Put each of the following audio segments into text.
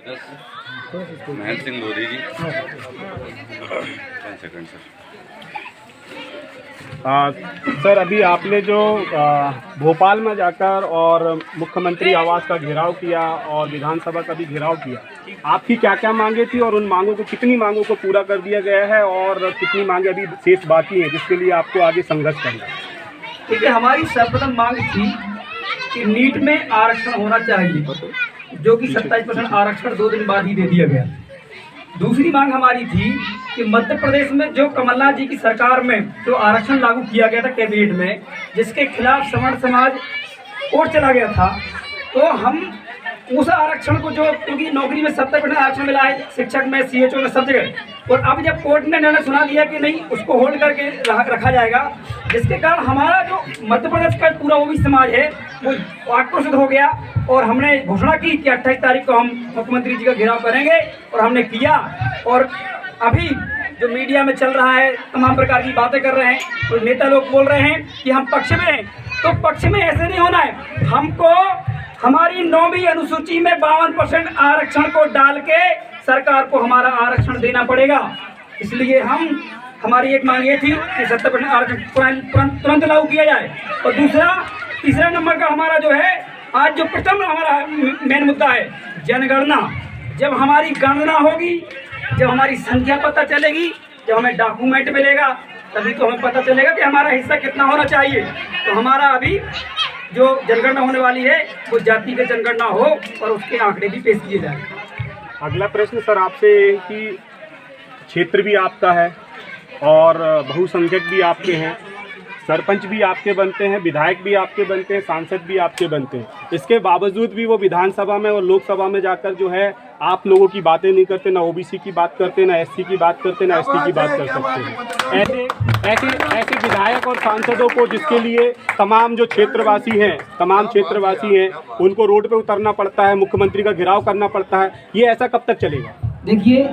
महेंद्र सिंह लोधी जी। 10 second sir. Sir अभी आपने जो भोपाल में जाकर और मुख्यमंत्री आवास का घेराव किया और विधानसभा का भी घेराव किया, आपकी क्या क्या मांगे थी और उन मांगों को, कितनी मांगों को पूरा कर दिया गया है और कितनी मांगे अभी शेष बाकी हैं जिसके लिए आपको आगे संघर्ष करना है? देखिए, हमारी सर्वप्रथम मांग थी कि नीट में आरक्षण होना चाहिए, जो कि 27% आरक्षण 2 दिन बाद ही दे दिया गया। दूसरी मांग हमारी थी कि मध्य प्रदेश में जो कमलनाथ जी की सरकार में जो आरक्षण लागू किया गया था कैबिनेट में, जिसके खिलाफ सवर्ण समाज कोर्ट चला गया था, तो हम उस आरक्षण को, जो क्योंकि नौकरी में 70% आरक्षण मिला है, शिक्षक में, CHO में, सब जगह, और अब जब कोर्ट ने निर्णय सुना दिया कि नहीं, उसको होल्ड करके रखा जाएगा, जिसके कारण हमारा जो मध्य प्रदेश का पूरा ओबीसी समाज है वो आक्रोशित हो गया और हमने घोषणा की कि 28 तारीख को हम मुख्यमंत्री जी का घेराव करेंगे, और हमने किया। और अभी जो मीडिया में चल रहा है, तमाम प्रकार की बातें कर रहे हैं, तो नेता लोग बोल रहे हैं कि हम पक्ष में हैं, तो पक्ष में ऐसे नहीं होना है। हमको हमारी 9वीं अनुसूची में 52% आरक्षण को डाल के सरकार को हमारा आरक्षण देना पड़ेगा। इसलिए हमारी एक मांग ये थी कि 70% आरक्षण तुरंत लागू किया जाए। और तीसरा नंबर का हमारा जो है, आज जो प्रथम हमारा मेन मुद्दा है, जनगणना। जब हमारी गणना होगी, जब हमारी संख्या पता चलेगी, जब हमें डॉक्यूमेंट मिलेगा, तभी तो हमें पता चलेगा कि हमारा हिस्सा कितना होना चाहिए। तो हमारा अभी जो जनगणना होने वाली है वो जातिगत जनगणना हो और उसके आंकड़े भी पेश किए जाए। अगला प्रश्न सर आपसे कि क्षेत्र भी आपका है और बहुसंख्यक भी आपके हैं, सरपंच भी आपके बनते हैं, विधायक भी आपके बनते हैं, सांसद भी आपके बनते हैं, इसके बावजूद भी वो विधानसभा में और लोकसभा में जाकर जो है आप लोगों की बातें नहीं करते, ना ओबीसी की बात करते, ना SC की बात करते, ना ST की बात कर सकते हैं। ऐसे विधायक और सांसदों को, जिसके लिए तमाम क्षेत्रवासी हैं उनको रोड पे उतरना पड़ता है, मुख्यमंत्री का घेराव करना पड़ता है, ये ऐसा कब तक चलेगा? देखिए,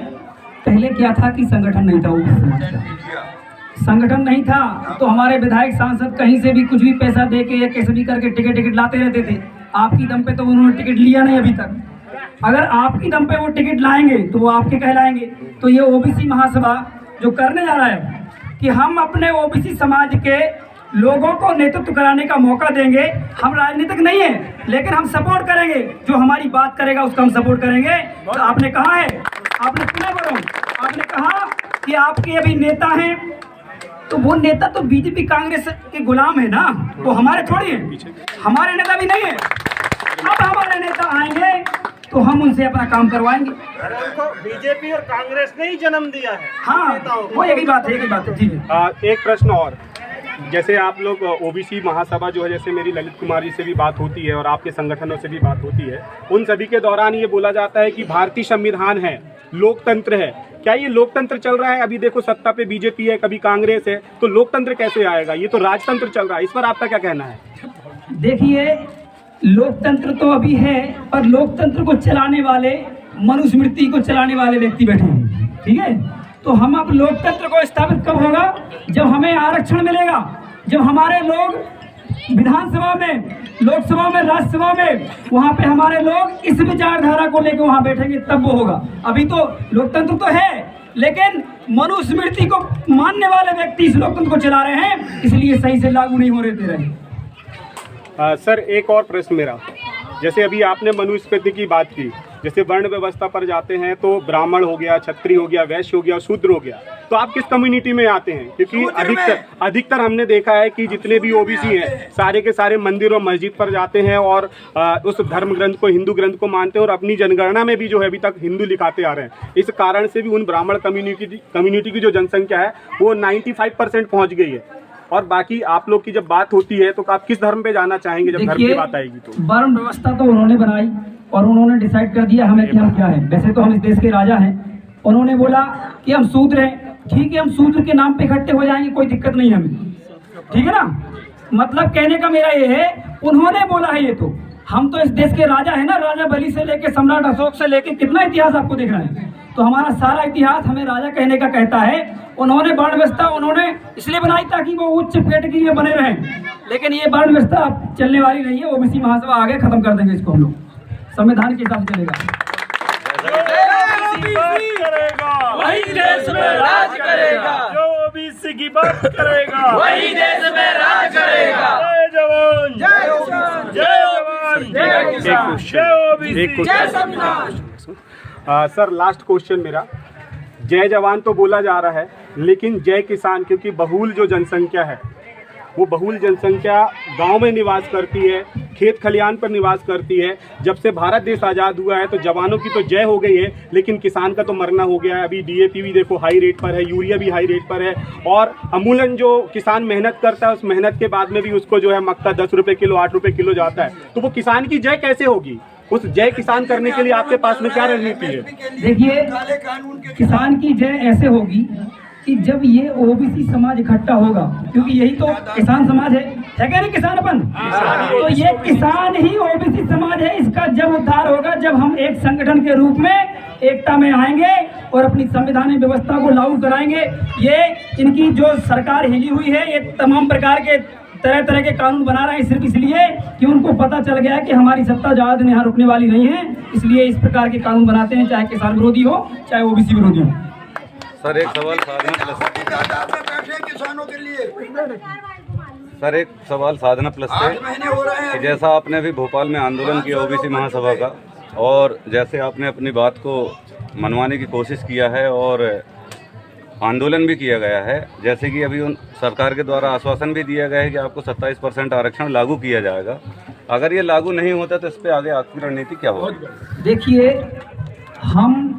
पहले क्या था कि संगठन नहीं था, संगठन नहीं था तो हमारे विधायक सांसद कहीं से भी कुछ भी पैसा दे के या कैसे भी करके टिकट लाते रहते थे। आपकी दम पे तो उन्होंने टिकट लिया नहीं अभी तक। अगर आपकी दम पे वो टिकट लाएंगे तो वो आपके कहलाएंगे। तो ये ओबीसी महासभा जो करने जा रहा है कि हम अपने ओबीसी समाज के लोगों को नेतृत्व कराने का मौका देंगे। हम राजनीतिक नहीं है, लेकिन हम सपोर्ट करेंगे, जो हमारी बात करेगा उसका हम सपोर्ट करेंगे। तो आपने कहा है, आपने सुना करो, आपने कहा कि आपके अभी नेता हैं, तो वो नेता तो बीजेपी कांग्रेस के गुलाम है ना, वो हमारे थोड़ी है, हमारे नेता भी नहीं है। अब हमारे नेता आएंगे तो हम उनसे अपना काम करवाएंगे। उनको बीजेपी और कांग्रेस ने ही जन्म दिया है। हाँ, वो एक ही बात है जी। एक प्रश्न और, जैसे आप लोग ओबीसी महासभा जो है, जैसे मेरी ललित कुमारी से भी बात होती है और आपके संगठनों से भी बात होती है, उन सभी के दौरान ये बोला जाता है कि भारतीय संविधान है, लोकतंत्र है। क्या ये लोकतंत्र चल रहा है? अभी देखो सत्ता पे बीजेपी है, कभी कांग्रेस है, तो लोकतंत्र कैसे आएगा? ये तो राजतंत्र चल रहा है। इस पर आपका क्या कहना है? देखिए, लोकतंत्र तो अभी है, पर लोकतंत्र को चलाने वाले, मनुस्मृति को चलाने वाले व्यक्ति बैठे हैं, ठीक है। तो हम अब लोकतंत्र को स्थापित कब होगा? जब हमें आरक्षण मिलेगा, जब हमारे लोग विधानसभा में, लोकसभा में, राज्यसभा में, वहाँ पे हमारे लोग इस विचारधारा को लेकर वहाँ बैठेंगे, तब वो होगा। अभी तो लोकतंत्र तो है, लेकिन मनुस्मृति को मानने वाले व्यक्ति इस लोकतंत्र को चला रहे हैं, इसलिए सही से लागू नहीं हो रहे। सर एक और प्रश्न मेरा, जैसे अभी आपने मनुस्मृति की बात की, जैसे वर्ण व्यवस्था पर जाते हैं तो ब्राह्मण हो गया, क्षत्रिय हो गया, वैश्य हो गया, शूद्र हो गया, तो आप किस कम्युनिटी में आते हैं? क्योंकि अधिकतर हमने देखा है कि जितने भी ओबीसी हैं सारे के सारे मंदिर और मस्जिद पर जाते हैं और उस धर्म ग्रंथ को, हिंदू ग्रंथ को मानते हैं और अपनी जनगणना में भी जो है अभी तक हिंदू लिखाते आ रहे हैं। इस कारण से भी उन ब्राह्मण कम्युनिटी की जो जनसंख्या है वो 95% पहुँच गई है। और बाकी आप लोग की जब बात होती है तो आप किस धर्म पे जाना चाहेंगे जब धर्म की बात आएगी? तो वर्ण व्यवस्था तो उन्होंने बनाई और उन्होंने डिसाइड कर दिया हमें कि हम क्या है। वैसे तो हम इस देश के राजा हैं, उन्होंने बोला कि हम शूद्र हैं, ठीक है, हम शूद्र के नाम पे इकट्ठे हो जाएंगे, कोई दिक्कत नहीं हमें, ठीक है ना। मतलब कहने का मेरा ये है, उन्होंने बोला है, ये तो हम तो इस देश के राजा है ना, राजा बलि से लेके सम्राट अशोक से लेके कितना इतिहास आपको दिख रहा है, तो हमारा सारा इतिहास हमें राजा कहने का कहता है। उन्होंने वर्ण व्यवस्था उन्होंने इसलिए बनाई ताकि वो उच्च कैटेगरी में बने रहें, लेकिन ये वर्ण व्यवस्था अब चलने वाली नहीं है। ओबीसी महासभा आगे खत्म कर देंगे इसको, हम लोग संविधान के हिसाब से चलेगा। वही देश में राज करेगा। जो ओबीसी की बात करेगा वही देश में राज करेगा। जय जवान जय किसान, जय जवान जय किसान, जय ओबीसी जय संविधान। सर लास्ट क्वेश्चन मेरा, जय जवान तो बोला जा रहा है लेकिन जय किसान, क्योंकि बहुल जो जनसंख्या है वो बहुल जनसंख्या गांव में निवास करती है, खेत खलियान पर निवास करती है। जब से भारत देश आज़ाद हुआ है तो जवानों की तो जय हो गई है लेकिन किसान का तो मरना हो गया है। अभी डीएपी भी देखो हाई रेट पर है, यूरिया भी हाई रेट पर है, और अमूलन जो किसान मेहनत करता है उस मेहनत के बाद में भी उसको जो है मक्का 10 रुपये किलो 8 रुपये किलो जाता है। तो वो किसान की जय कैसे होगी? उस जय किसान करने के लिए आपके पास में क्या रणनीति है? देखिए, किसान की जय ऐसे होगी कि जब ये ओबीसी समाज इकट्ठा होगा, क्योंकि यही तो किसान समाज है क्या नहीं किसान अपन? तो ये किसान ही ओबीसी समाज है। इसका जब उद्धार होगा जब हम एक संगठन के रूप में एकता में आएंगे और अपनी संवैधानिक व्यवस्था को लागू कराएंगे। ये इनकी जो सरकार हिली हुई है, ये तमाम प्रकार के तरह तरह के कानून बना रहे हैं सिर्फ इसलिए कि उनको पता चल गया कि हमारी सत्ता ज़्यादा दिन यहाँ रुकने वाली नहीं है, इसलिए इस प्रकार के कानून बनाते हैं, चाहे किसान विरोधी हो चाहे ओबीसी विरोधी हो। सर एक सवाल साधना प्लस किसानों के लिए सर एक सवाल साधना प्लस से कि जैसा आपने अभी भोपाल में आंदोलन किया ओबीसी महासभा का, और जैसे आपने अपनी बात को मनवाने की कोशिश किया है और आंदोलन भी किया गया है, जैसे कि अभी उन सरकार के द्वारा आश्वासन भी दिया गया है कि आपको 27% आरक्षण लागू किया जाएगा। अगर ये लागू नहीं होता तो इस पे आगे आपकी रणनीति क्या होगी? देखिए, हम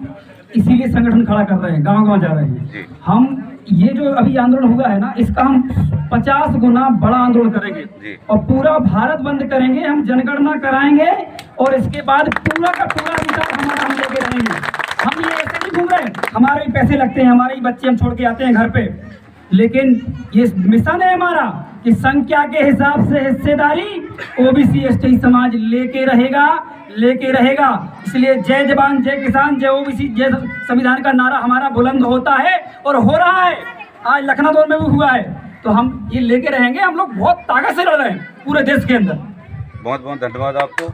इसीलिए संगठन खड़ा कर रहे हैं, गांव-गांव जा रहे हैं। हम ये जो अभी आंदोलन हुआ है ना, इसका हम 50 गुना बड़ा आंदोलन करेंगे और पूरा भारत बंद करेंगे। हम जनगणना कराएंगे और इसके बाद पूरा का पूरा विचार हमारा हम लेके रहेंगे। हम ये ऐसे नहीं घूम रहे, हमारे भी पैसे लगते हैं, हमारे ही बच्चे हम छोड़ के आते हैं घर पे, लेकिन ये मिशन है हमारा कि संख्या के हिसाब से हिस्सेदारी ओबीसी एसटी समाज लेके रहेगा। इसलिए जय जवान जय किसान जय ओबीसी जय संविधान का नारा हमारा बुलंद होता है और हो रहा है। आज लखनऊ में भी हुआ है, तो हम ये लेके रहेंगे। हम लोग बहुत ताकत से लड़ रहे हैं पूरे देश के अंदर। बहुत बहुत धन्यवाद आपको।